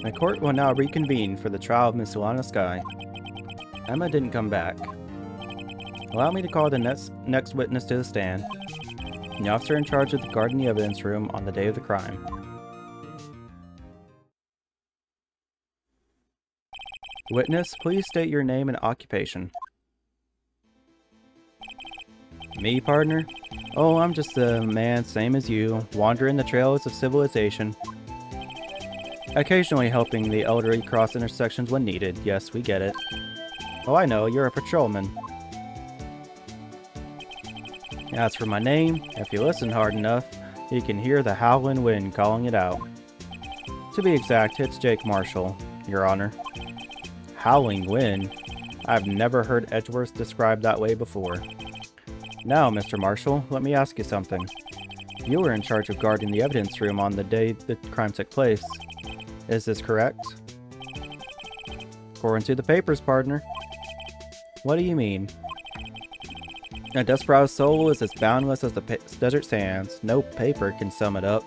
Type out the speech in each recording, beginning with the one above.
The court will now reconvene for the trial of Miss Alana Sky. Emma didn't come back. Allow me to call the next witness to the stand. The officer in charge of the guard in the evidence room on the day of the crime. Witness, please state your name and occupation. Me, partner? Oh, I'm just a man same as you, wandering the trails of civilization. Occasionally helping the elderly cross intersections when needed. Yes, we get it. Oh, I know, you're a patrolman. As for my name, if you listen hard enough, you can hear the howling wind calling it out. To be exact, it's Jake Marshall, Your Honor. Howling wind? I've never heard Edgeworth described that way before. Now, Mr. Marshall, let me ask you something. You were in charge of guarding the evidence room on the day the crime took place. Is this correct? According to the papers, partner. What do you mean? A desperado's soul is as boundless as the desert sands. No paper can sum it up.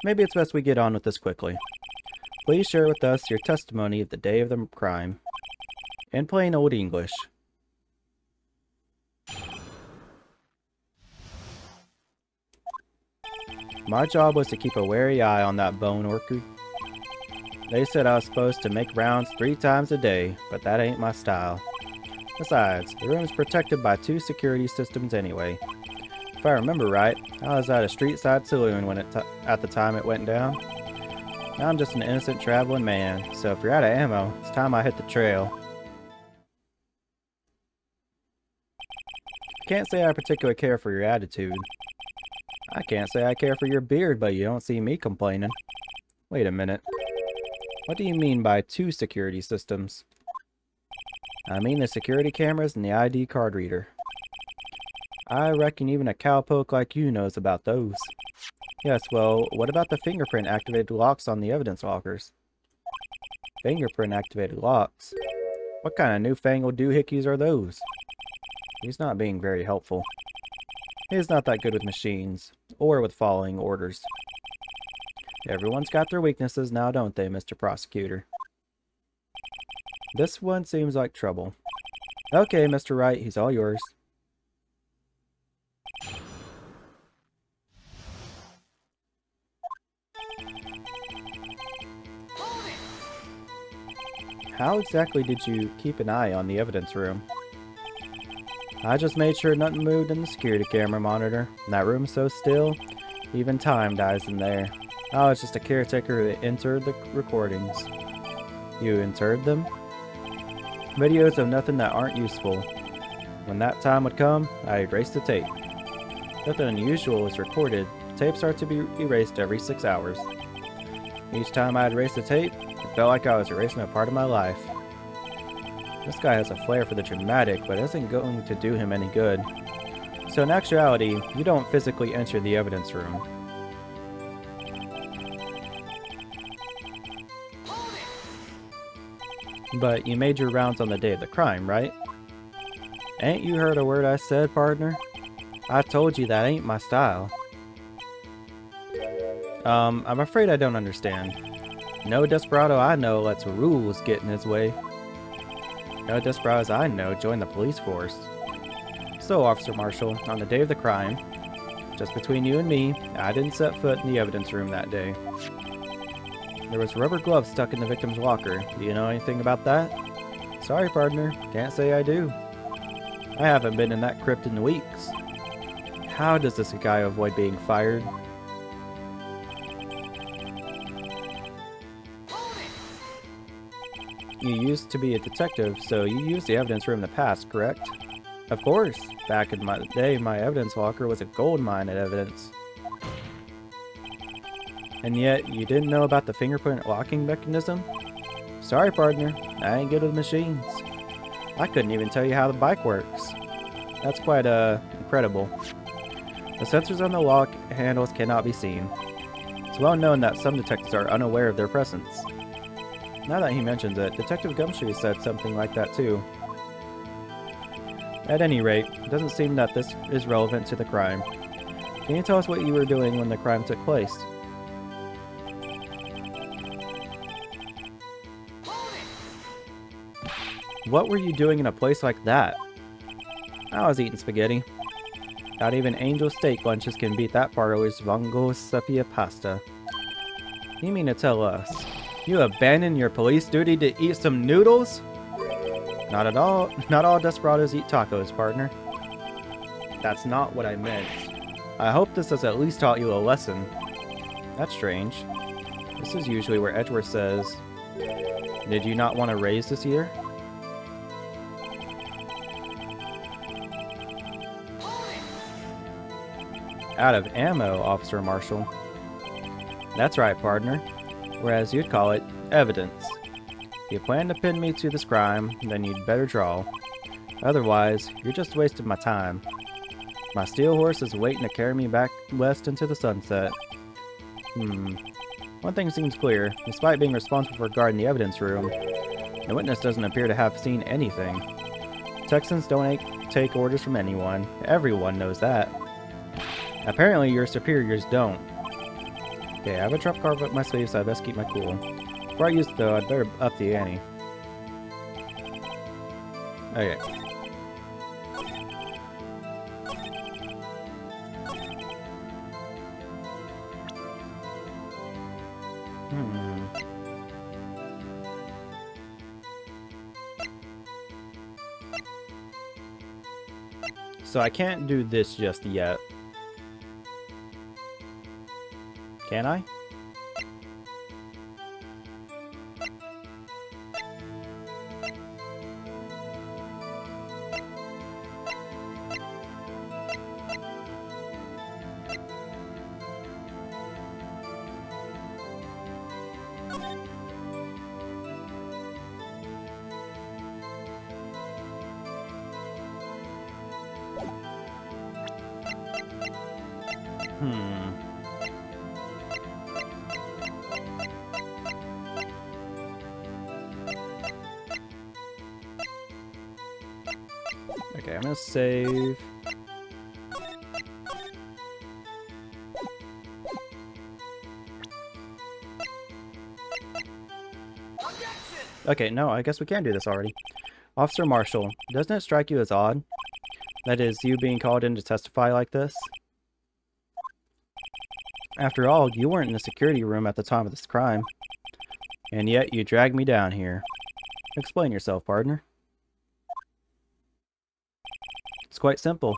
Maybe it's best we get on with this quickly. Please share with us your testimony of the day of the crime. In plain old English. My job was to keep a wary eye on that bone orchid. They said I was supposed to make rounds 3 times a day, but that ain't my style. Besides, the room is protected by 2 security systems anyway. If I remember right, I was at a street-side saloon when at the time it went down. Now I'm just an innocent traveling man, so if you're out of ammo, it's time I hit the trail. Can't say I particularly care for your attitude. I can't say I care for your beard, but you don't see me complaining. Wait a minute. What do you mean by 2 security systems? I mean the security cameras and the ID card reader. I reckon even a cowpoke like you knows about those. Yes, well, what about the fingerprint-activated locks on the evidence lockers? Fingerprint-activated locks? What kind of newfangled doohickeys are those? He's not being very helpful. He's not that good with machines, or with following orders. Everyone's got their weaknesses now, don't they, Mr. Prosecutor? This one seems like trouble. Okay, Mr. Wright, he's all yours. How exactly did you keep an eye on the evidence room? I just made sure nothing moved in the security camera monitor. That room's so still, even time dies in there. I was just a caretaker who entered the recordings. You entered them? Videos of nothing that aren't useful. When that time would come, I erased the tape. Nothing unusual was recorded. Tapes are to be erased every 6 hours. Each time I'd erase the tape, it felt like I was erasing a part of my life. This guy has a flair for the dramatic, but it isn't going to do him any good. So in actuality, you don't physically enter the evidence room. But you made your rounds on the day of the crime, right? Ain't you heard a word I said, partner? I told you that ain't my style. I'm afraid I don't understand. No desperado I know lets rules get in his way. No desperados I know join the police force. So, Officer Marshall, on the day of the crime, just between you and me, I didn't set foot in the evidence room that day. There was rubber gloves stuck in the victim's locker. Do you know anything about that? Sorry, partner. Can't say I do. I haven't been in that crypt in weeks. How does this guy avoid being fired? You used to be a detective, so you used the evidence room in the past, correct? Of course. Back in my day, my evidence locker was a gold mine of evidence. And yet, you didn't know about the fingerprint locking mechanism? Sorry, partner. I ain't good with machines. I couldn't even tell you how the bike works. That's quite, incredible. The sensors on the lock handles cannot be seen. It's well known that some detectives are unaware of their presence. Now that he mentions it, Detective Gumshoe said something like that too. At any rate, it doesn't seem that this is relevant to the crime. Can you tell us what you were doing when the crime took place? What were you doing in a place like that? I was eating spaghetti. Not even Angel steak lunches can beat that parlor's Vongo Sepia pasta. You mean to tell us you abandoned your police duty to eat some noodles? Not at all. Not all desperados eat tacos, partner. That's not what I meant. I hope this has at least taught you a lesson. That's strange. This is usually where Edgeworth says, "Did you not want a raise this year?" Out of ammo, Officer Marshal. That's right, partner. Whereas you'd call it evidence. If you plan to pin me to this crime, then you'd better draw. Otherwise, you're just wasting my time. My steel horse is waiting to carry me back west into the sunset. One thing seems clear. Despite being responsible for guarding the evidence room, the witness doesn't appear to have seen anything. Texans don't take orders from anyone. Everyone knows that. Apparently, your superiors don't. Okay, I have a trump card up my sleeve, so I best keep my cool. Before I use it, though, I'd better up the ante. Okay. So I can't do this just yet. Can I? Okay, I'm gonna save. Okay, no, I guess we can do this already. Officer Marshal, doesn't it strike you as odd? That is, you being called in to testify like this? After all, you weren't in the security room at the time of this crime. And yet, you dragged me down here. Explain yourself, partner. It's quite simple.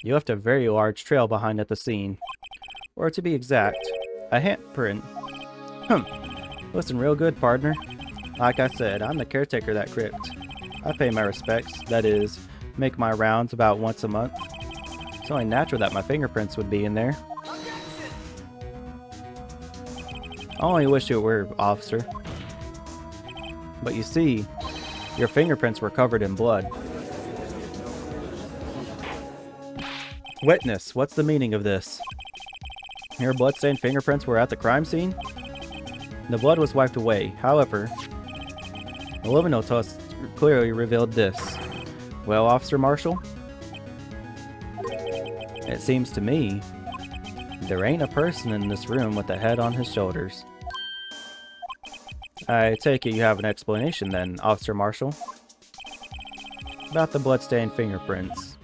You left a very large trail behind at the scene. Or to be exact, a handprint. Listen real good, partner. Like I said, I'm the caretaker of that crypt. I pay my respects, that is, make my rounds about once a month. It's only natural that my fingerprints would be in there. I only wish it were, officer. But you see, your fingerprints were covered in blood. Witness, what's the meaning of this? Your bloodstained fingerprints were at the crime scene? The blood was wiped away. However, the liminal test clearly revealed this. Well, Officer Marshal? It seems to me there ain't a person in this room with a head on his shoulders. I take it you have an explanation then, Officer Marshal? About the bloodstained fingerprints.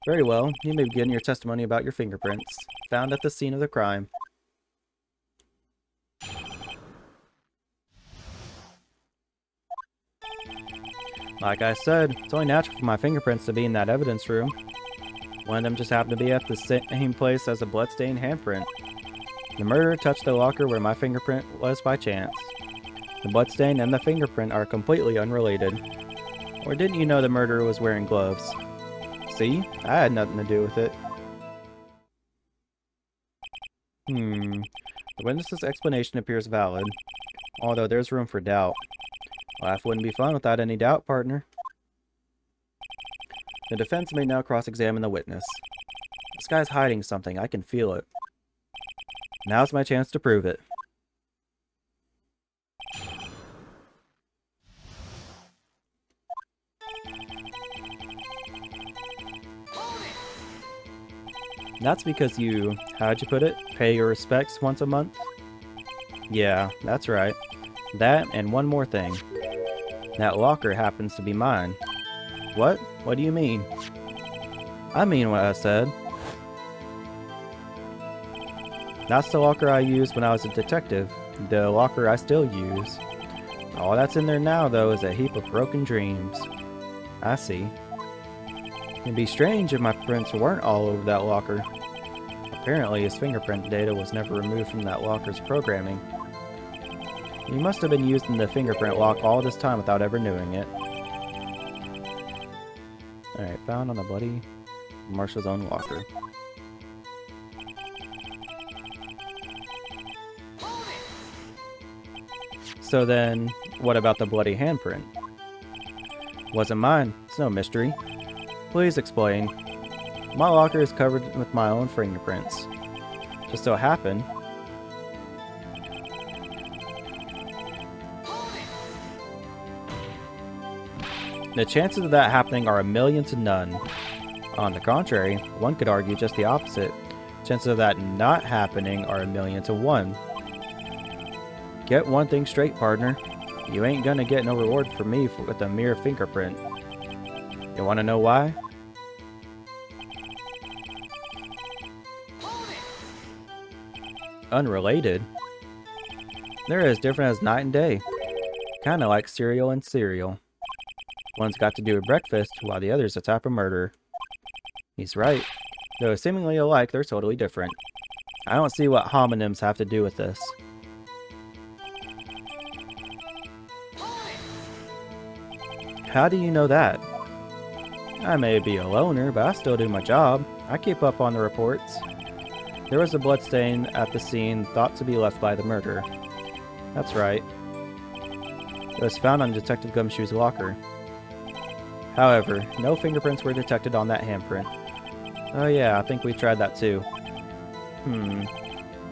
Very well, you may begin your testimony about your fingerprints, found at the scene of the crime. Like I said, it's only natural for my fingerprints to be in that evidence room. One of them just happened to be at the same place as a bloodstained handprint. The murderer touched the locker where my fingerprint was by chance. The bloodstain and the fingerprint are completely unrelated. Or didn't you know the murderer was wearing gloves? See? I had nothing to do with it. The witness's explanation appears valid, although there's room for doubt. Life wouldn't be fun without any doubt, partner. The defense may now cross-examine the witness. This guy's hiding something, I can feel it. Now's my chance to prove it. That's because you, how'd you put it, pay your respects once a month? Yeah, that's right. That and one more thing. That locker happens to be mine. What? What do you mean? I mean what I said. That's the locker I used when I was a detective. The locker I still use. All that's in there now, though, is a heap of broken dreams. I see. It'd be strange if my prints weren't all over that locker. Apparently, his fingerprint data was never removed from that locker's programming. He must have been using the fingerprint lock all this time without ever knowing it. Alright, found on the bloody Marshal's own locker. So then, what about the bloody handprint? Wasn't mine. It's no mystery. Please explain. My locker is covered with my own fingerprints. Just so happened. The chances of that happening are 1,000,000 to none. On the contrary, one could argue just the opposite. Chances of that not happening are 1,000,000 to 1. Get one thing straight, partner. You ain't gonna get no reward from me with a mere fingerprint. You wanna know why? Unrelated? They're as different as night and day. Kinda like cereal and cereal. One's got to do with breakfast, while the other's a type of murder. He's right. Though seemingly alike, they're totally different. I don't see what homonyms have to do with this. How do you know that? I may be a loner, but I still do my job. I keep up on the reports. There was a bloodstain at the scene thought to be left by the murderer. That's right. It was found on Detective Gumshoe's locker. However, no fingerprints were detected on that handprint. Oh yeah, I think we tried that too.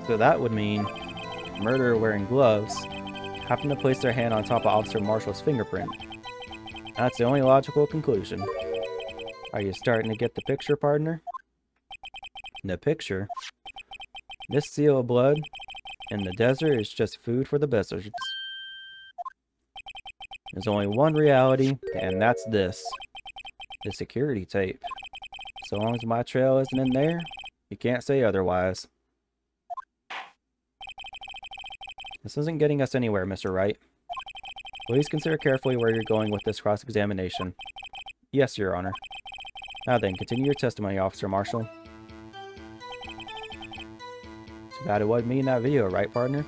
So that would mean murderer wearing gloves happened to place their hand on top of Officer Marshall's fingerprint. That's the only logical conclusion. Are you starting to get the picture, partner? The picture? This seal of blood in the desert is just food for the buzzards. There's only one reality, and that's this. The security tape. So long as my trail isn't in there, you can't say otherwise. This isn't getting us anywhere, Mr. Wright. Please consider carefully where you're going with this cross-examination. Yes, Your Honor. Now then, continue your testimony, Officer Marshal. Too bad it wasn't me in that video, right, partner?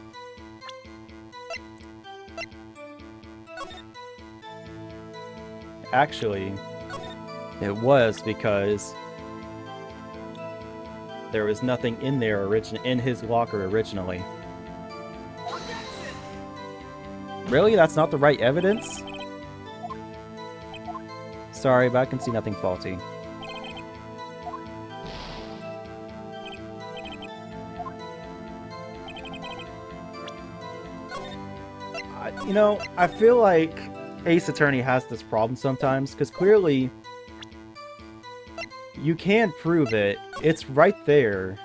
Actually, it was because there was nothing in there in his locker originally. Really? That's not the right evidence? Sorry, but I can see nothing faulty. You know, I feel like Ace Attorney has this problem sometimes, because clearly you can prove it. It's right there.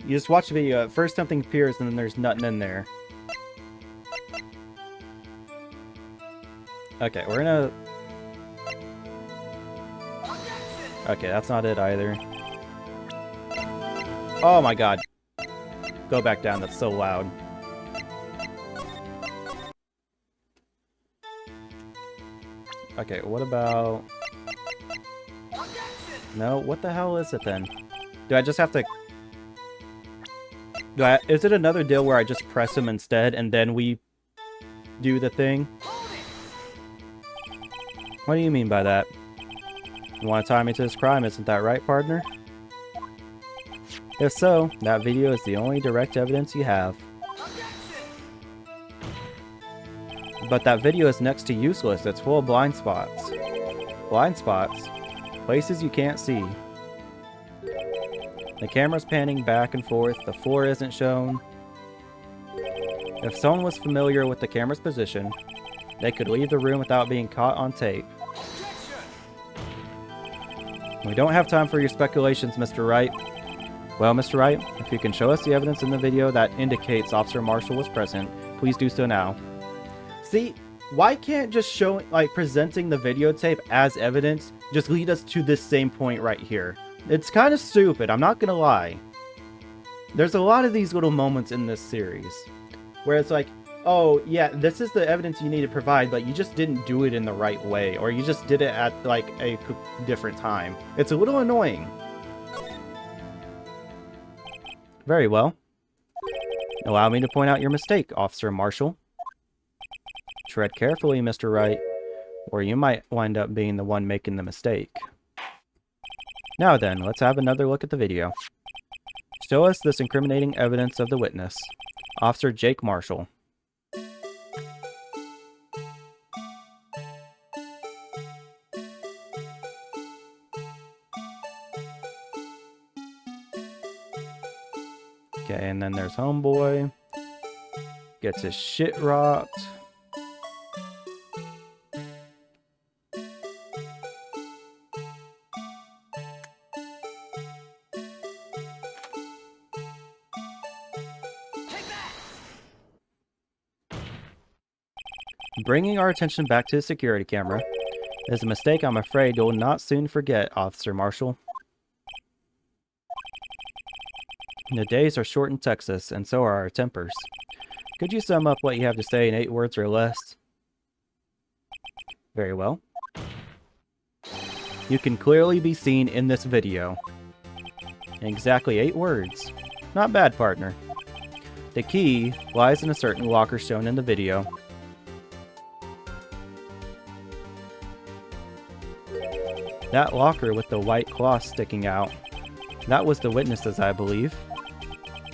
You just watch the video. At first something appears and then there's nothing in there. Okay, we're gonna... Okay, that's not it either. Oh my god. Go back down, that's so loud. Okay, what about... No, what the hell is it then? Do I just have to... Is it another deal where I just press him instead and then we do the thing? What do you mean by that? You want to tie me to this crime, isn't that right, partner? If so, that video is the only direct evidence you have. But that video is next to useless. It's full of blind spots. Blind spots? Places you can't see. The camera's panning back and forth. The floor isn't shown. If someone was familiar with the camera's position, they could leave the room without being caught on tape. We don't have time for your speculations, Mr. Wright. Well, Mr. Wright, if you can show us the evidence in the video that indicates Officer Marshall was present, please do so now. See, Why can't just showing, like, presenting the videotape as evidence just lead us to this same point right here? It's kind of stupid, I'm not gonna lie. There's a lot of these little moments in this series where it's like, oh, yeah, this is the evidence you need to provide, but you just didn't do it in the right way, or you just did it at, like, a different time. It's a little annoying. Very well. Allow me to point out your mistake, Officer Marshal. Tread carefully, Mr. Wright, or you might wind up being the one making the mistake. Now then, let's have another look at the video. Show us this incriminating evidence of the witness, Officer Jake Marshall. Okay, and then there's Homeboy. Gets his shit rocked. Bringing our attention back to the security camera is a mistake I'm afraid you'll not soon forget, Officer Marshall. The days are short in Texas, and so are our tempers. Could you sum up what you have to say in 8 words or less? Very well. You can clearly be seen in this video. In exactly 8 words. Not bad, partner. The key lies in a certain locker shown in the video. That locker with the white cloth sticking out. That was the witness's, I believe.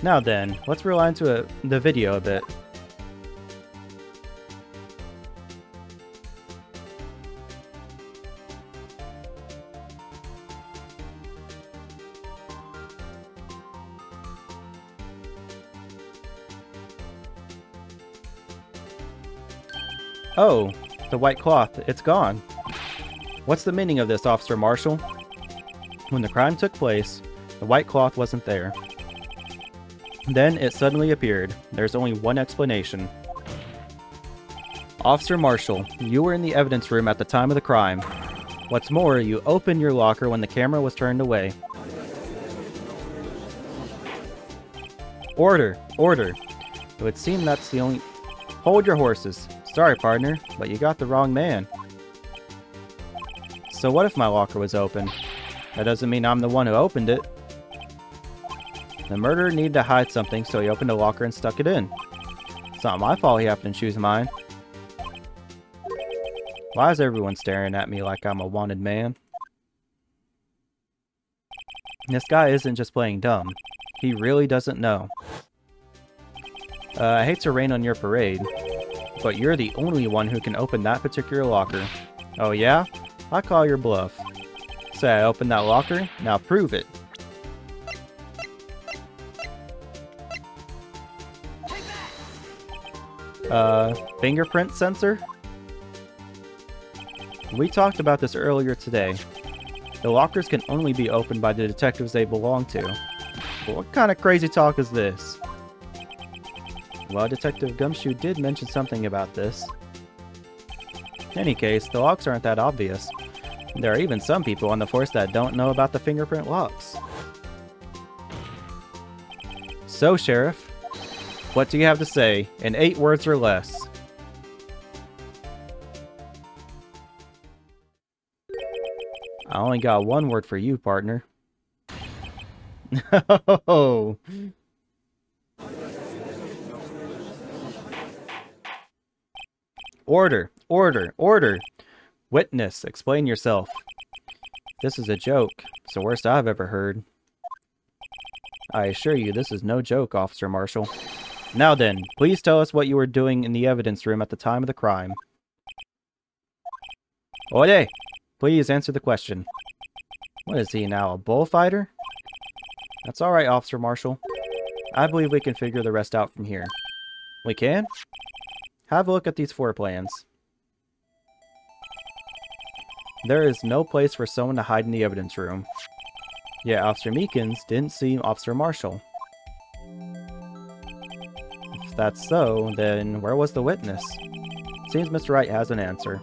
Now then, let's rewind to the video a bit. Oh, the white cloth, it's gone. What's the meaning of this, Officer Marshall? When the crime took place, the white cloth wasn't there. Then it suddenly appeared. There's only one explanation. Officer Marshall, you were in the evidence room at the time of the crime. What's more, you opened your locker when the camera was turned away. Order! Order! It would seem that's the only... Hold your horses. Sorry, partner, but you got the wrong man. So what if my locker was open? That doesn't mean I'm the one who opened it. The murderer needed to hide something, so he opened a locker and stuck it in. It's not my fault he happened to choose mine. Why is everyone staring at me like I'm a wanted man? This guy isn't just playing dumb. He really doesn't know. I hate to rain on your parade, but you're the only one who can open that particular locker. Oh yeah? I call your bluff. Say I opened that locker, now prove it. Fingerprint sensor? We talked about this earlier today. The lockers can only be opened by the detectives they belong to. But what kind of crazy talk is this? Well, Detective Gumshoe did mention something about this. In any case, the locks aren't that obvious. There are even some people on the force that don't know about the fingerprint locks. So, Sheriff, what do you have to say in 8 words or less? I only got 1 word for you, partner. No. Order! Order! Order! Witness, explain yourself. This is a joke. It's the worst I've ever heard. I assure you, this is no joke, Officer Marshall. Now then, please tell us what you were doing in the evidence room at the time of the crime. Oye! Please answer the question. What is he now, a bullfighter? That's alright, Officer Marshall. I believe we can figure the rest out from here. We can? Have a look at these floor plans. There is no place for someone to hide in the evidence room. Yet Officer Meekins didn't see Officer Marshall. If that's so, then where was the witness? Seems Mr. Wright has an answer.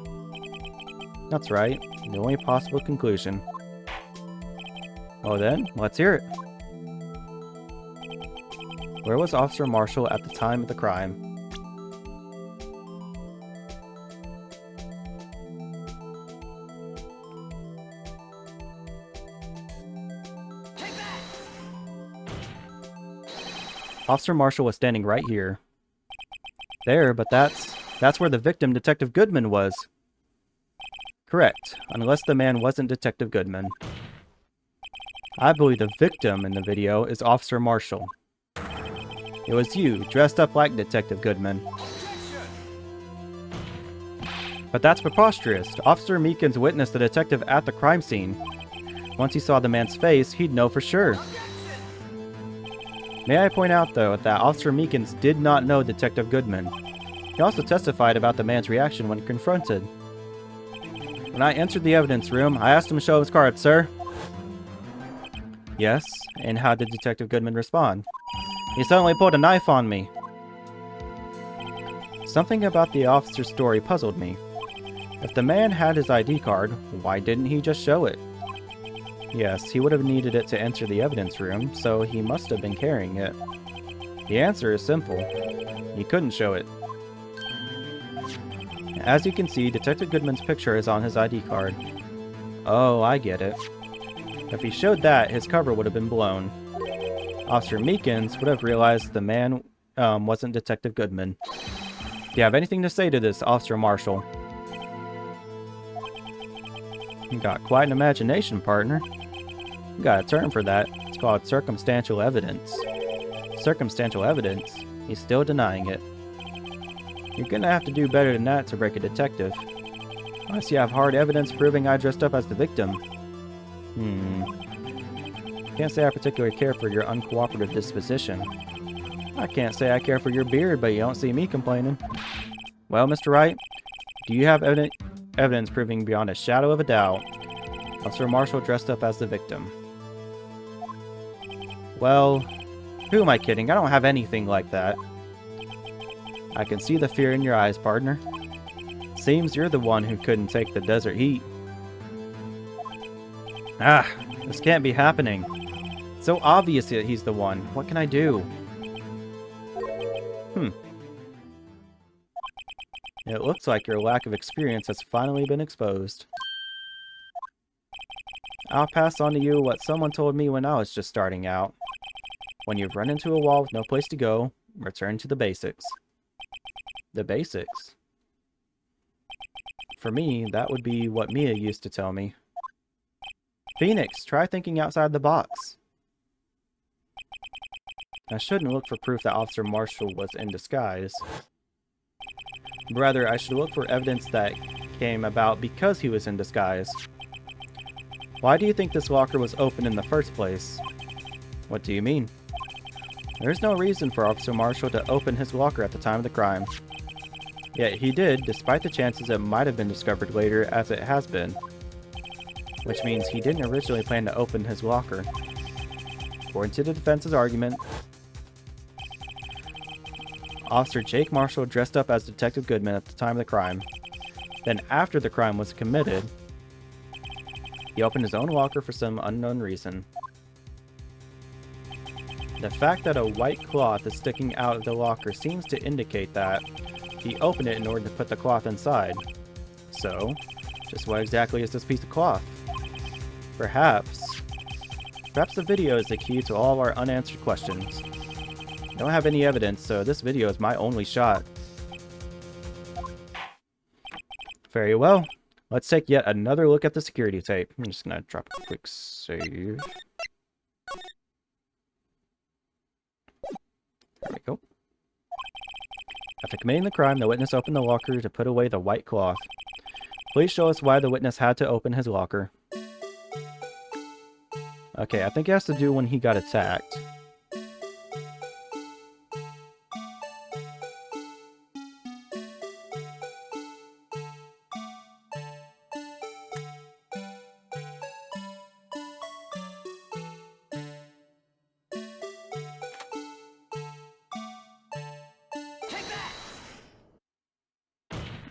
That's right, the only possible conclusion. Well then, let's hear it. Where was Officer Marshall at the time of the crime? Officer Marshall was standing right here. There, but that's where the victim, Detective Goodman, was. Correct, unless the man wasn't Detective Goodman. I believe the victim in the video is Officer Marshall. It was you, dressed up like Detective Goodman. But that's preposterous. Officer Meekins witnessed the detective at the crime scene. Once he saw the man's face, he'd know for sure. May I point out, though, that Officer Meekins did not know Detective Goodman. He also testified about the man's reaction when confronted. When I entered the evidence room, I asked him to show his card, sir. Yes, and how did Detective Goodman respond? He suddenly pulled a knife on me. Something about the officer's story puzzled me. If the man had his ID card, why didn't he just show it? Yes, he would have needed it to enter the evidence room, so he must have been carrying it. The answer is simple. He couldn't show it. As you can see, Detective Goodman's picture is on his ID card. Oh, I get it. If he showed that, his cover would have been blown. Officer Meekins would have realized the man wasn't Detective Goodman. Do you have anything to say to this, Officer Marshall? You got quite an imagination, partner. You got a term for that. It's called circumstantial evidence. Circumstantial evidence? He's still denying it. You're gonna have to do better than that to break a detective. Unless you have hard evidence proving I dressed up as the victim. Can't say I particularly care for your uncooperative disposition. I can't say I care for your beard, but you don't see me complaining. Well, Mr. Wright, do you have evidence proving beyond a shadow of a doubt Officer Marshall dressed up as the victim? Well, who am I kidding? I don't have anything like that. I can see the fear in your eyes, partner. Seems you're the one who couldn't take the desert heat. Ah, this can't be happening. It's so obvious that he's the one. What can I do? It looks like your lack of experience has finally been exposed. I'll pass on to you what someone told me when I was just starting out. When you've run into a wall with no place to go, return to the basics. The basics? For me, that would be what Mia used to tell me. Phoenix, try thinking outside the box. I shouldn't look for proof that Officer Marshall was in disguise. Rather, I should look for evidence that came about because he was in disguise. Why do you think this locker was open in the first place? What do you mean? There's no reason for Officer Marshall to open his locker at the time of the crime. Yet he did, despite the chances it might have been discovered later as it has been. Which means he didn't originally plan to open his locker. According to the defense's argument, Officer Jake Marshall dressed up as Detective Goodman at the time of the crime. Then after the crime was committed, he opened his own locker for some unknown reason. The fact that a white cloth is sticking out of the locker seems to indicate that he opened it in order to put the cloth inside. So, just what exactly is this piece of cloth? Perhaps the video is the key to all of our unanswered questions. I don't have any evidence, so this video is my only shot. Very well. Let's take yet another look at the security tape. I'm just gonna drop a quick save. There we go. After committing the crime, the witness opened the locker to put away the white cloth. Please show us why the witness had to open his locker. Okay, I think it has to do when he got attacked.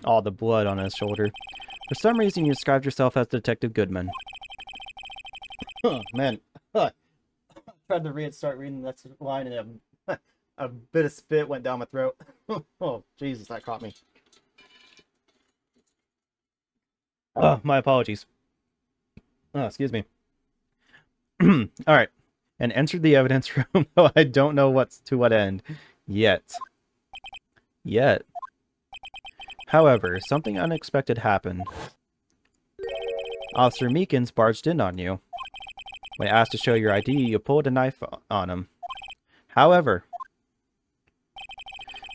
all the blood on his shoulder. For some reason, you described yourself as Detective Goodman. Man, I tried to start reading that line and a bit of spit went down my throat. Oh, Jesus, that caught me. My apologies. Excuse me. Alright. And entered the evidence room, though I don't know what's to what end. Yet. However, something unexpected happened. Officer Meekins barged in on you. When asked to show your ID, you pulled a knife on him. However,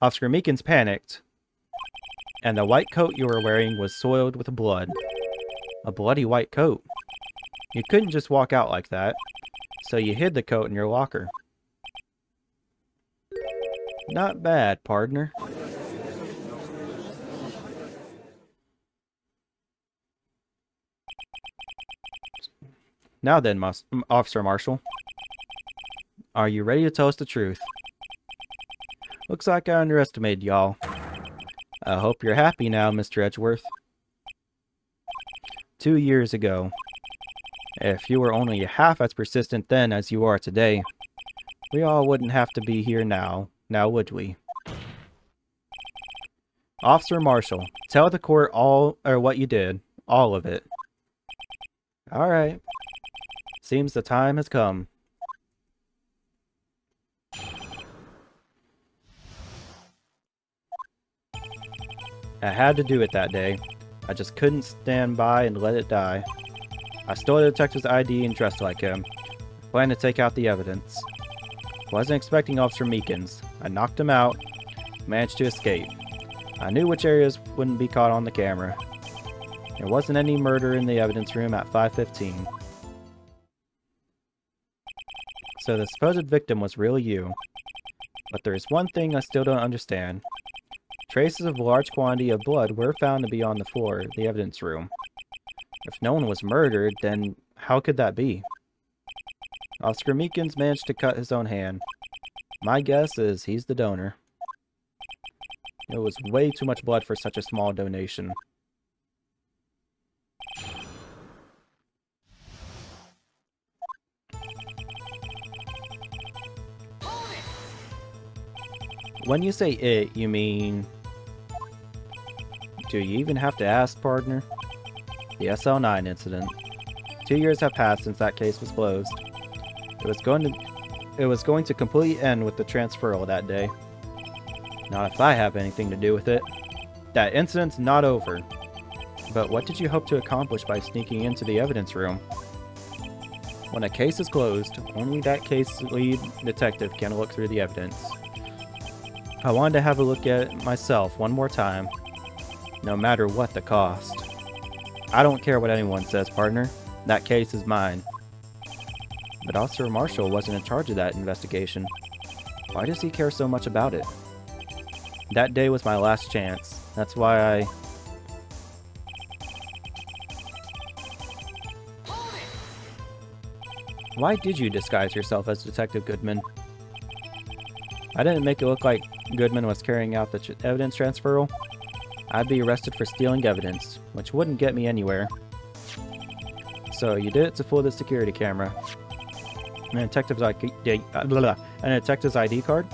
Officer Meekins panicked, and the white coat you were wearing was soiled with blood. A bloody white coat. You couldn't just walk out like that, so you hid the coat in your locker. Not bad, partner. Now then, Officer Marshal. Are you ready to tell us the truth? Looks like I underestimated y'all. I hope you're happy now, Mr. Edgeworth. 2 years ago. If you were only half as persistent then as you are today, we all wouldn't have to be here now would we? Officer Marshal, tell the court all, or what you did. All of it. Alright. Seems the time has come. I had to do it that day. I just couldn't stand by and let it die. I stole the detective's ID and dressed like him. Planned to take out the evidence. Wasn't expecting Officer Meekins. I knocked him out. Managed to escape. I knew which areas wouldn't be caught on the camera. There wasn't any murder in the evidence room at 5:15. So the supposed victim was really you. But there is one thing I still don't understand. Traces of a large quantity of blood were found to be on the floor of the evidence room. If no one was murdered, then how could that be? Officer Meekins managed to cut his own hand. My guess is he's the donor. It was way too much blood for such a small donation. When you say it, you mean... Do you even have to ask, partner? The SL9 incident. 2 years have passed since that case was closed. It was going to completely end with the transferal that day. Not if I have anything to do with it. That incident's not over. But what did you hope to accomplish by sneaking into the evidence room? When a case is closed, only that case lead detective can look through the evidence. I wanted to have a look at it myself one more time, no matter what the cost. I don't care what anyone says, partner. That case is mine. But Officer Marshall wasn't in charge of that investigation. Why does he care so much about it? That day was my last chance. That's why Why did you disguise yourself as Detective Goodman? I didn't make it look like Goodman was carrying out the evidence transferal. I'd be arrested for stealing evidence, which wouldn't get me anywhere. So you did it to fool the security camera. And a detective's ID card?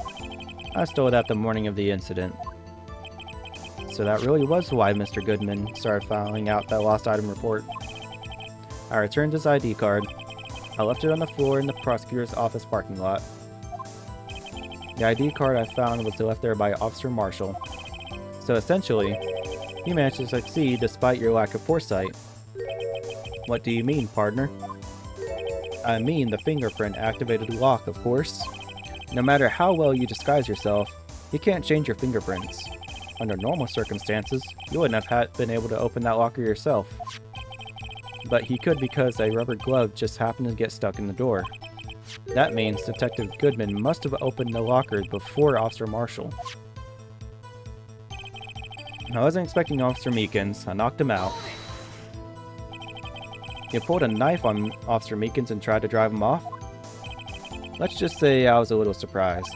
I stole that the morning of the incident. So that really was why Mr. Goodman started filing out that lost item report. I returned his ID card. I left it on the floor in the prosecutor's office parking lot. The ID card I found was left there by Officer Marshall. So essentially, you managed to succeed despite your lack of foresight. What do you mean, partner? I mean the fingerprint-activated lock, of course. No matter how well you disguise yourself, you can't change your fingerprints. Under normal circumstances, you wouldn't have been able to open that locker yourself. But he could because a rubber glove just happened to get stuck in the door. That means Detective Goodman must have opened the locker before Officer Marshall. I wasn't expecting Officer Meekins. I knocked him out. You pulled a knife on Officer Meekins and tried to drive him off? Let's just say I was a little surprised.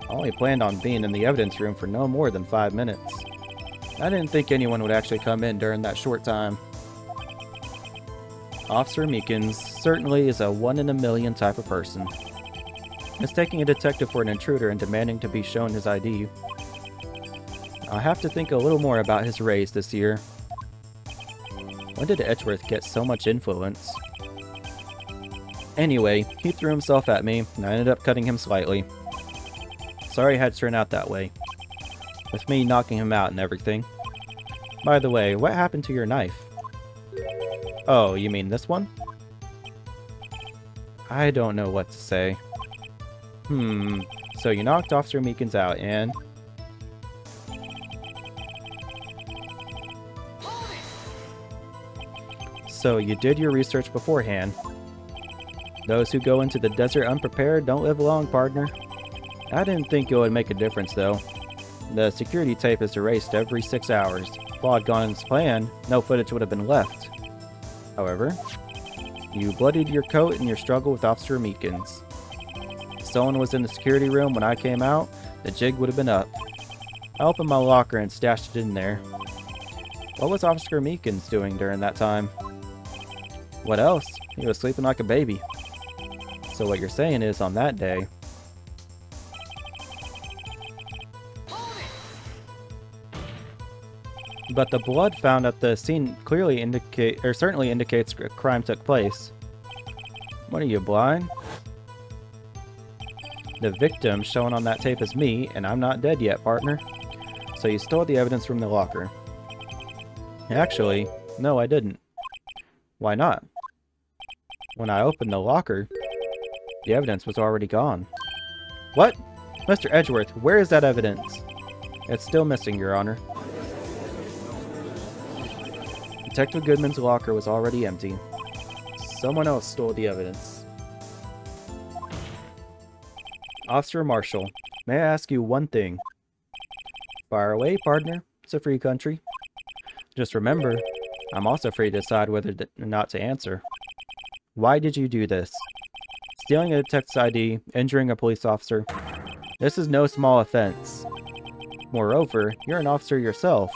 I only planned on being in the evidence room for no more than 5 minutes. I didn't think anyone would actually come in during that short time. Officer Meekins certainly is a one-in-a-million type of person. Mistaking a detective for an intruder and demanding to be shown his ID. I'll have to think a little more about his raise this year. When did Edgeworth get so much influence? Anyway, he threw himself at me, and I ended up cutting him slightly. Sorry it had to turn out that way. With me knocking him out and everything. By the way, what happened to your knife? Oh, you mean this one? I don't know what to say. So you knocked Officer Meekins out and... So you did your research beforehand. Those who go into the desert unprepared don't live long, partner. I didn't think it would make a difference, though. The security tape is erased every 6 hours. If all had gone as planned, no footage would have been left. However, you bloodied your coat in your struggle with Officer Meekins. If someone was in the security room when I came out, the jig would have been up. I opened my locker and stashed it in there. What was Officer Meekins doing during that time? What else? He was sleeping like a baby. So what you're saying is, on that day... But the blood found at the scene clearly certainly indicates a crime took place. What are you, blind? The victim shown on that tape is me, and I'm not dead yet, partner. So you stole the evidence from the locker. Actually, no, I didn't. Why not? When I opened the locker, the evidence was already gone. What? Mr. Edgeworth, where is that evidence? It's still missing, Your Honor. Detective Goodman's locker was already empty. Someone else stole the evidence. Officer Marshal, may I ask you one thing? Fire away, partner. It's a free country. Just remember, I'm also free to decide whether or not to answer. Why did you do this? Stealing a detective's ID, injuring a police officer. This is no small offense. Moreover, you're an officer yourself.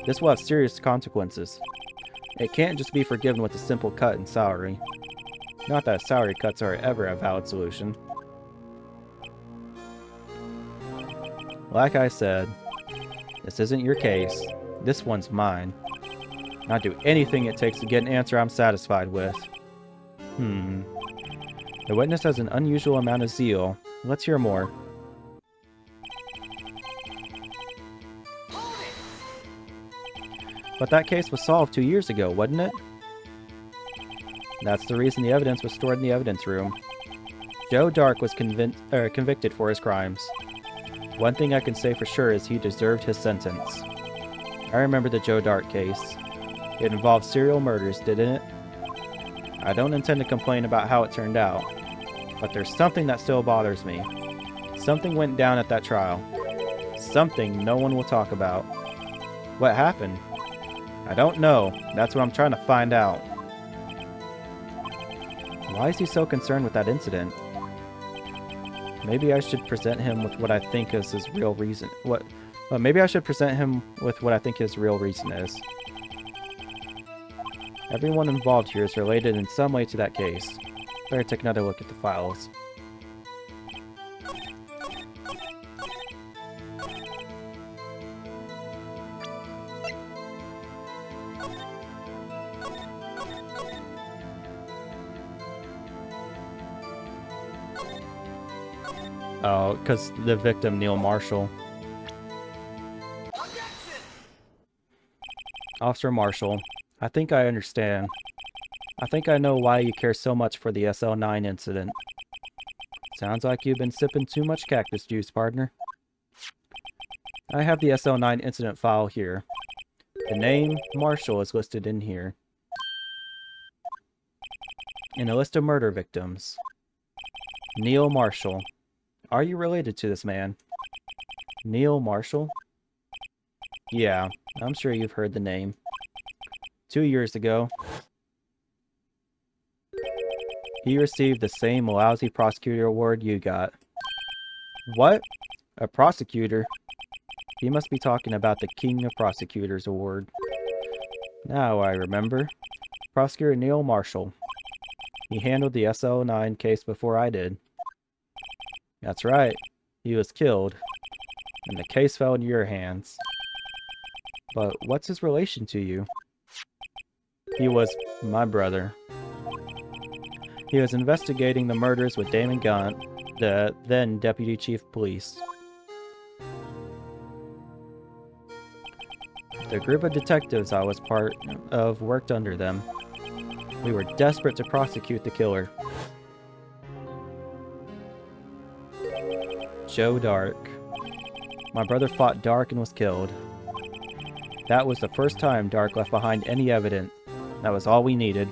This will have serious consequences. It can't just be forgiven with a simple cut in salary. Not that salary cuts are ever a valid solution. Like I said, this isn't your case. This one's mine. I'll do anything it takes to get an answer I'm satisfied with. The witness has an unusual amount of zeal. Let's hear more. But that case was solved 2 years ago, wasn't it? That's the reason the evidence was stored in the evidence room. Joe Dark was convicted for his crimes. One thing I can say for sure is he deserved his sentence. I remember the Joe Dark case. It involved serial murders, didn't it? I don't intend to complain about how it turned out, but there's something that still bothers me. Something went down at that trial. Something no one will talk about. What happened? I don't know. That's what I'm trying to find out. Why is he so concerned with that incident? Maybe I should present him with what I think is his real reason. Maybe I should present him with what I think his real reason is. Everyone involved here is related in some way to that case. Better take another look at the files. Oh, because the victim, Neil Marshall. Officer Marshall, I think I understand. I think I know why you care so much for the SL9 incident. Sounds like you've been sipping too much cactus juice, partner. I have the SL9 incident file here. The name, Marshall, is listed in here. In a list of murder victims. Neil Marshall. Are you related to this man? Neil Marshall? Yeah, I'm sure you've heard the name. 2 years ago, he received the same lousy prosecutor award you got. What? A prosecutor? He must be talking about the King of Prosecutors Award. Now I remember. Prosecutor Neil Marshall. He handled the SL9 case before I did. That's right. He was killed, and the case fell into your hands. But what's his relation to you? He was my brother. He was investigating the murders with Damon Gaunt, the then Deputy Chief of Police. The group of detectives I was part of worked under them. We were desperate to prosecute the killer. Joe Dark. My brother fought Dark and was killed. That was the first time Dark left behind any evidence. That was all we needed.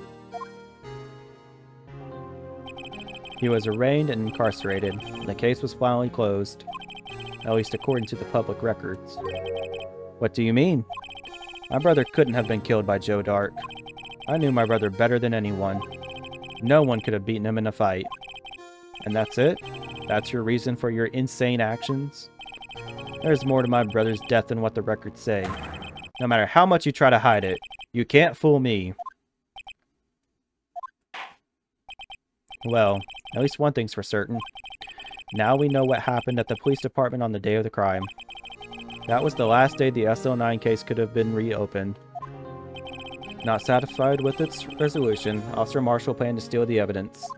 He was arraigned and incarcerated. The case was finally closed. At least according to the public records. What do you mean? My brother couldn't have been killed by Joe Dark. I knew my brother better than anyone. No one could have beaten him in a fight. And that's it? That's your reason for your insane actions? There's more to my brother's death than what the records say. No matter how much you try to hide it, you can't fool me. Well, at least one thing's for certain. Now we know what happened at the police department on the day of the crime. That was the last day the SL9 case could have been reopened. Not satisfied with its resolution, Officer Marshall planned to steal the evidence.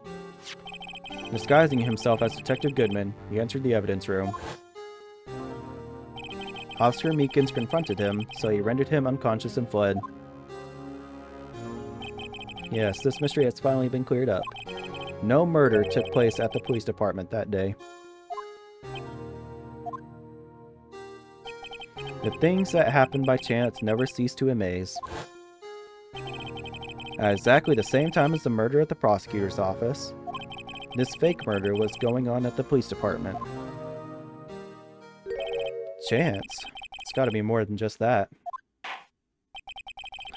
Disguising himself as Detective Goodman, he entered the evidence room. Officer Meekins confronted him, so he rendered him unconscious and fled. Yes, this mystery has finally been cleared up. No murder took place at the police department that day. The things that happen by chance never cease to amaze. At exactly the same time as the murder at the prosecutor's office, this fake murder was going on at the police department. Chance? It's gotta be more than just that.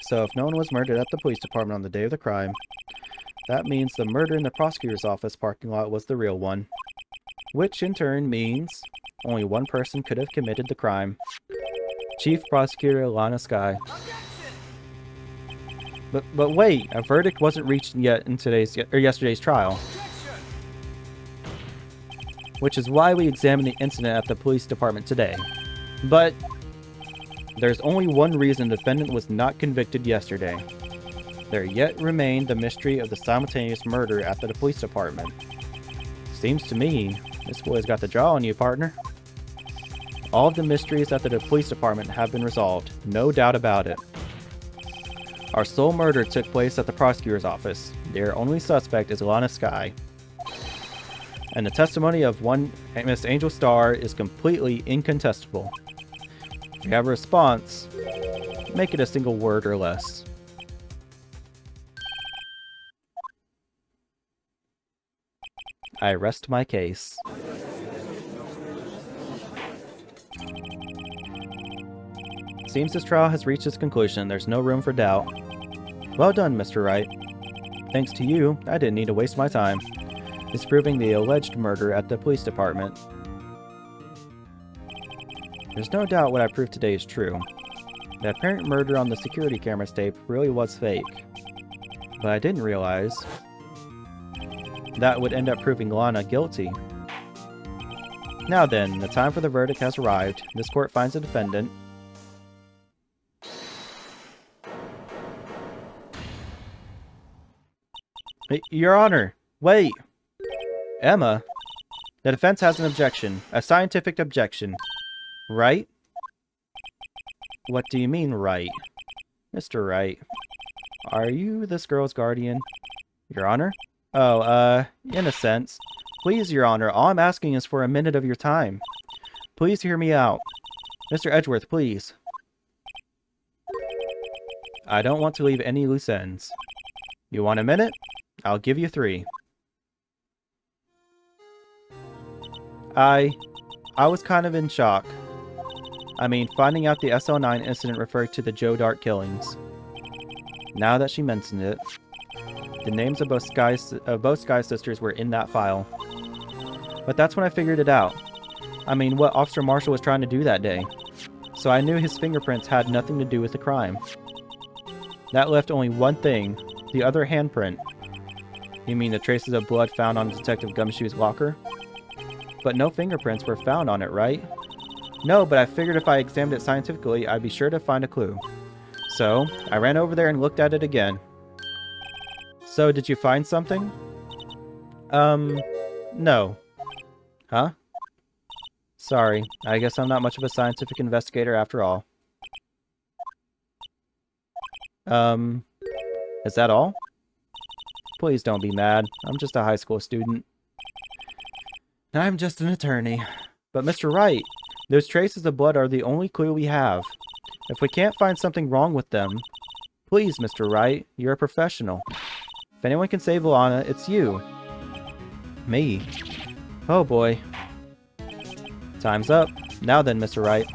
So if no one was murdered at the police department on the day of the crime, that means the murder in the prosecutor's office parking lot was the real one. Which in turn means only one person could have committed the crime. Chief Prosecutor Lana Skye. But wait, a verdict wasn't reached yet in yesterday's trial. Which is why we examined the incident at the police department today. But there's only one reason the defendant was not convicted yesterday. There yet remained the mystery of the simultaneous murder at the police department. Seems to me, this boy's got the draw on you, partner. All of the mysteries at the police department have been resolved, no doubt about it. Our sole murder took place at the prosecutor's office. Their only suspect is Lana Skye. And the testimony of one Miss Angel Starr is completely incontestable. If you have a response, make it a single word or less. I rest my case. Seems this trial has reached its conclusion. There's no room for doubt. Well done, Mr. Wright. Thanks to you, I didn't need to waste my time disproving the alleged murder at the police department. There's no doubt what I proved today is true. The apparent murder on the security camera tape really was fake. But I didn't realize that would end up proving Lana guilty. Now then, the time for the verdict has arrived. This court finds the defendant Your Honor, wait! Emma, the defense has an objection. A scientific objection. Right? What do you mean, right? Mr. Wright, are you this girl's guardian? Your Honor? Oh, in a sense. Please, Your Honor, all I'm asking is for a minute of your time. Please hear me out. Mr. Edgeworth, please. I don't want to leave any loose ends. You want a minute? I'll give you 3. I was kind of in shock. I mean, finding out the SL9 incident referred to the Joe Dark killings. Now that she mentioned it, the names of both Skye sisters were in that file. But that's when I figured it out. I mean, what Officer Marshall was trying to do that day. So I knew his fingerprints had nothing to do with the crime. That left only one thing, the other handprint. You mean the traces of blood found on Detective Gumshoe's locker? But no fingerprints were found on it, right? No, but I figured if I examined it scientifically, I'd be sure to find a clue. So, I ran over there and looked at it again. So, did you find something? No. Huh? Sorry, I guess I'm not much of a scientific investigator after all. Is that all? Please don't be mad. I'm just a high school student. I'm just an attorney. But Mr. Wright, those traces of blood are the only clue we have. If we can't find something wrong with them, please, Mr. Wright, you're a professional. If anyone can save Alana, it's you. Me. Oh boy. Time's up. Now then, Mr. Wright.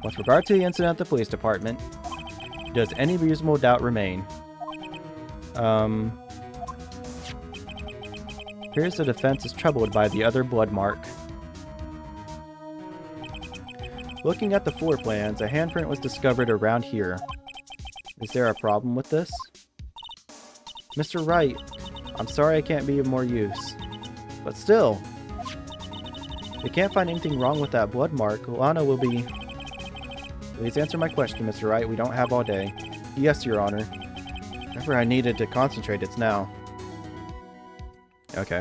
With regard to the incident at the police department, does any reasonable doubt remain? Appears the defense is troubled by the other blood mark. Looking at the floor plans, a handprint was discovered around here. Is there a problem with this? Mr. Wright, I'm sorry I can't be of more use. But still, if we can't find anything wrong with that blood mark, Lana will be... Please answer my question, Mr. Wright. We don't have all day. Yes, Your Honor. Whenever I needed to concentrate, it's now. Okay.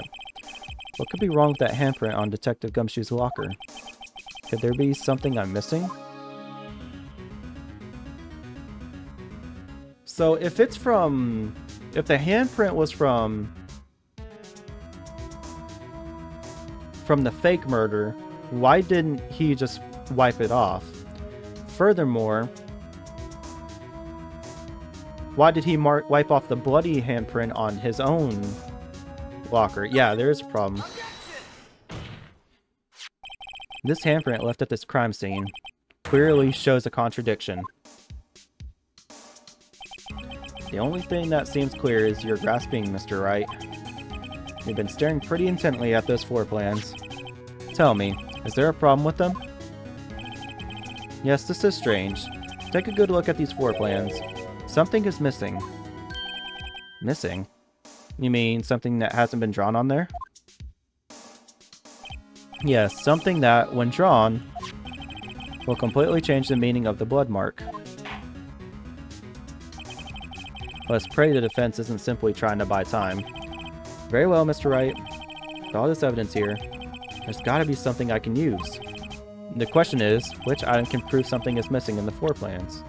What could be wrong with that handprint on Detective Gumshoe's locker? Could there be something I'm missing? So if it's from... If the handprint was from the fake murder, why didn't he just wipe it off? Furthermore, why did he wipe off the bloody handprint on his own locker? Yeah, there is a problem. This handprint left at this crime scene clearly shows a contradiction. The only thing that seems clear is your grasping, Mr. Wright. You've been staring pretty intently at those floor plans. Tell me, is there a problem with them? Yes, this is strange. Take a good look at these floor plans. Something is missing. Missing? You mean something that hasn't been drawn on there? Yes, something that, when drawn, will completely change the meaning of the blood mark. Let's pray the defense isn't simply trying to buy time. Very well, Mr. Wright. With all this evidence here, there's gotta be something I can use. The question is, which item can prove something is missing in the floor plans?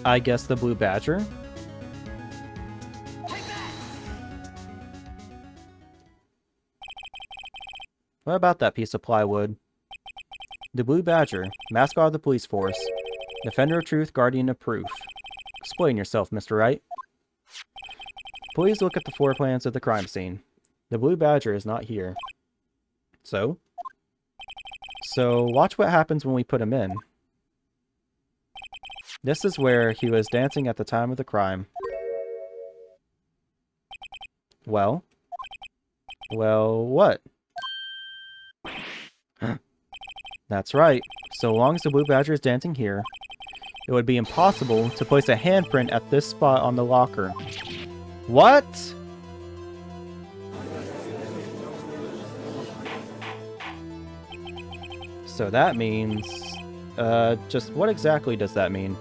I guess the blue badger? What about that piece of plywood? The blue badger, mascot of the police force, defender of truth, guardian of proof. Explain yourself, Mr. Wright. Please look at the floor plans of the crime scene. The blue badger is not here. So watch what happens when we put him in. This is where he was dancing at the time of the crime. Well, what? That's right. So long as the blue badger is dancing here, it would be impossible to place a handprint at this spot on the locker. What? So that means... just what exactly does that mean?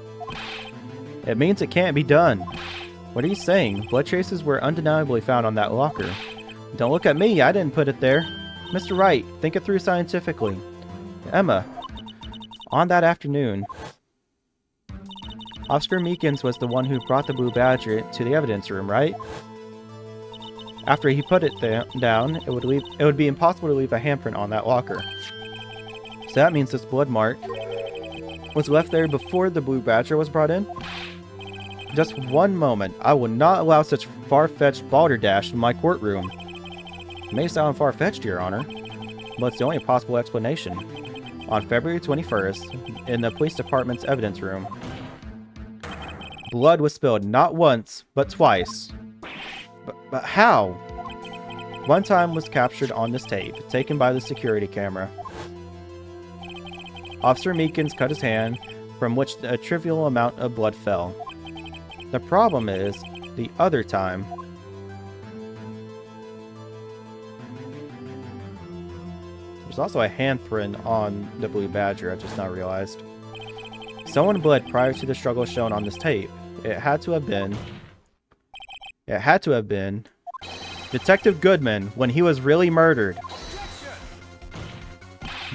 It means it can't be done. What are you saying? Blood traces were undeniably found on that locker. Don't look at me, I didn't put it there. Mr. Wright, think it through scientifically. Emma, on that afternoon, Officer Meekins was the one who brought the blue badger to the evidence room, right? After he put it down, it would be impossible to leave a handprint on that locker. So that means this blood mark was left there before the blue badger was brought in? Just one moment. I will not allow such far-fetched balderdash in my courtroom. It may sound far-fetched, Your Honor, but it's the only possible explanation. on February 21st in the police department's evidence room. Blood was spilled not once, but twice. But how? One time was captured on this tape, taken by the security camera. Officer Meekins cut his hand, from which a trivial amount of blood fell. The problem is, the other time... There's also a handprint on the Blue Badger, I just now realized. Someone bled prior to the struggle shown on this tape. It had to have been Detective Goodman when he was really murdered.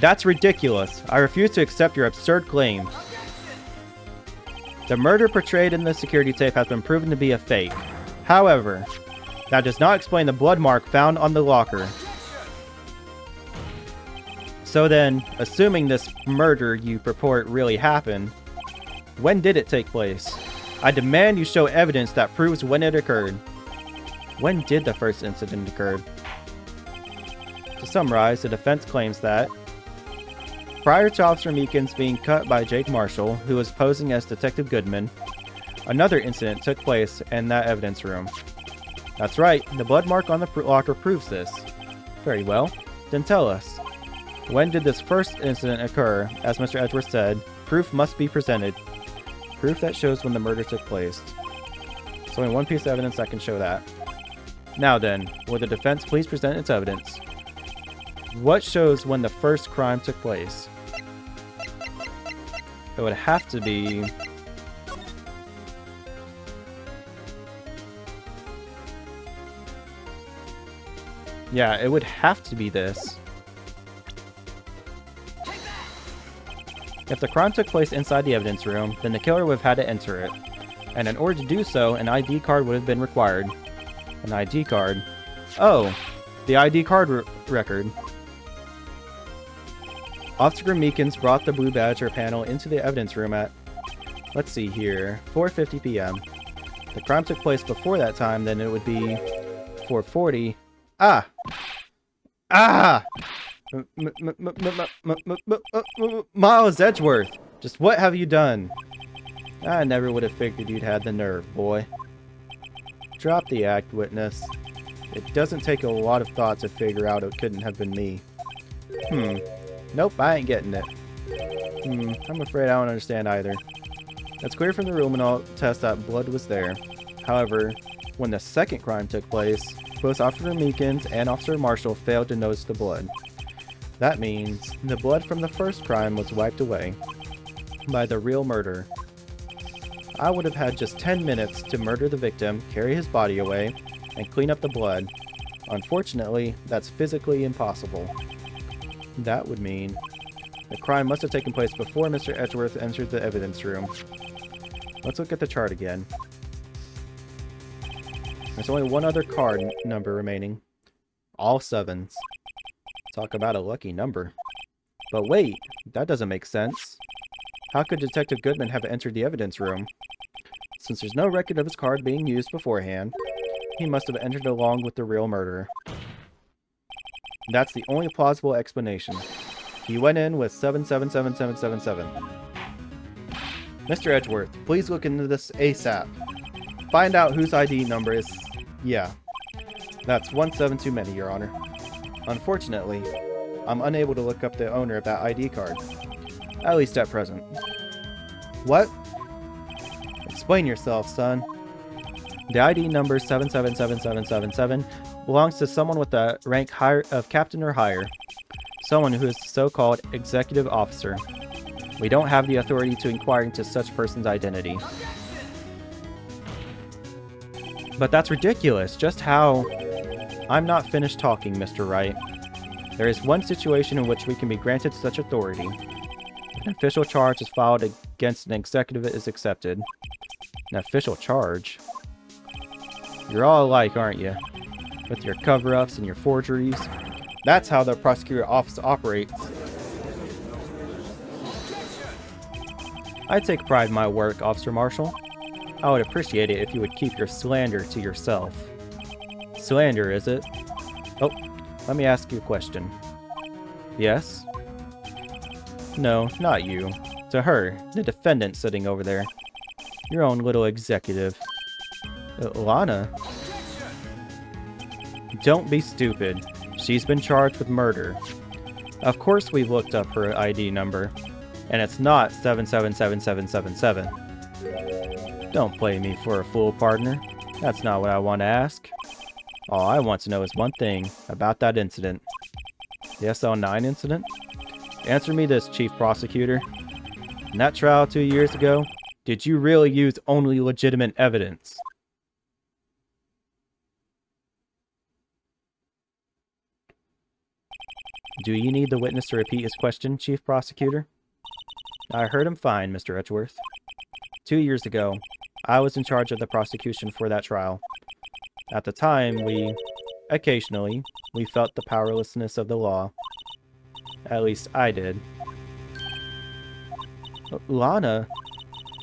That's ridiculous. I refuse to accept your absurd claim. The murder portrayed in the security tape has been proven to be a fake. However, that does not explain the blood mark found on the locker. So then, assuming this murder you purport really happened, when did it take place? I demand you show evidence that proves when it occurred. When did the first incident occur? To summarize, the defense claims that prior to Officer Meekins being cut by Jake Marshall, who was posing as Detective Goodman, another incident took place in that evidence room. That's right, the blood mark on the locker proves this. Very well, then tell us. When did this first incident occur? As Mr. Edgeworth said, proof must be presented. Proof that shows when the murder took place. There's only one piece of evidence that can show that. Now then, will the defense please present its evidence? What shows when the first crime took place? It would have to be... Yeah, it would have to be this. If the crime took place inside the evidence room, then the killer would have had to enter it. And in order to do so, an ID card would have been required. An ID card. Oh, the ID card record. Officer Meekins brought the Blue Badger panel into the evidence room at, let's see here, 4:50 p.m. If the crime took place before that time, then it would be 4:40. Miles Edgeworth, just what have you done? I never would have figured you'd had the nerve, boy. Drop the act, witness. It doesn't take a lot of thought to figure out it couldn't have been me. Nope, I ain't getting it. I'm afraid I don't understand either. It's clear from the luminol test that blood was there. However, when the second crime took place, both Officer Meekins and Officer Marshall failed to notice the blood. That means the blood from the first crime was wiped away by the real murderer. I would have had just 10 minutes to murder the victim, carry his body away, and clean up the blood. Unfortunately, that's physically impossible. That would mean the crime must have taken place before Mr. Edgeworth entered the evidence room. Let's look at the chart again. There's only one other card number remaining. All 7s. Talk about a lucky number. But wait, that doesn't make sense. How could Detective Goodman have entered the evidence room? Since there's no record of his card being used beforehand, he must have entered along with the real murderer. That's the only plausible explanation. He went in with 777777. Mr. Edgeworth, please look into this ASAP. Find out whose ID number is... Yeah. That's 17 too many, Your Honor. Unfortunately, I'm unable to look up the owner of that ID card. At least at present. What? Explain yourself, son. The ID number 777777 belongs to someone with a rank higher of captain or higher. Someone who is the so-called executive officer. We don't have the authority to inquire into such person's identity. But that's ridiculous. Just how... I'm not finished talking, Mr. Wright. There is one situation in which we can be granted such authority. An official charge is filed against an executive is accepted. An official charge? You're all alike, aren't you? With your cover-ups and your forgeries. That's how the prosecutor office operates. I take pride in my work, Officer Marshall. I would appreciate it if you would keep your slander to yourself. Slander, is it? Oh, let me ask you a question. Yes? No, not you. To her, the defendant sitting over there. Your own little executive. Lana? Don't be stupid. She's been charged with murder. Of course we've looked up her ID number. And it's not 777777. Don't play me for a fool, partner. That's not what I want to ask. All I want to know is one thing about that incident. The SL9 incident? Answer me this, Chief Prosecutor. In that trial 2 years ago, did you really use only legitimate evidence? Do you need the witness to repeat his question, Chief Prosecutor? I heard him fine, Mr. Edgeworth. 2 years ago, I was in charge of the prosecution for that trial. At the time, occasionally, we felt the powerlessness of the law. At least I did. Lana,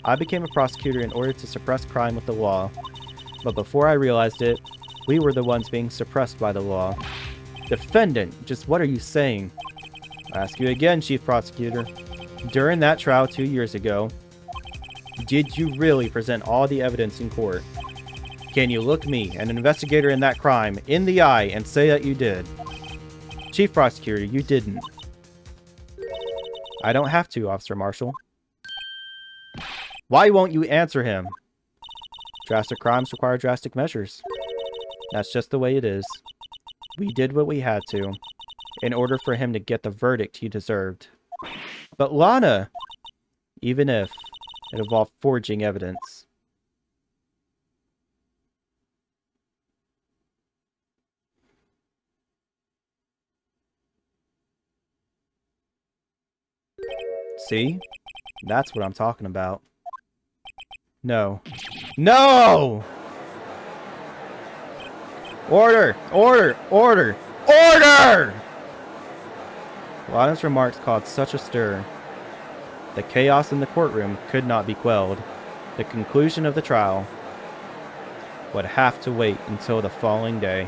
I became a prosecutor in order to suppress crime with the law. But before I realized it, we were the ones being suppressed by the law. Defendant, just what are you saying? I ask you again, Chief Prosecutor. During that trial 2 years ago, did you really present all the evidence in court? Can you look me, an investigator in that crime, in the eye and say that you did? Chief Prosecutor, you didn't. I don't have to, Officer Marshall. Why won't you answer him? Drastic crimes require drastic measures. That's just the way it is. We did what we had to, in order for him to get the verdict he deserved. But Lana! Even if it involved forging evidence. See? That's what I'm talking about. No. No! Order! Order! Order! Order! Lana's remarks caused such a stir. The chaos in the courtroom could not be quelled. The conclusion of the trial would have to wait until the following day.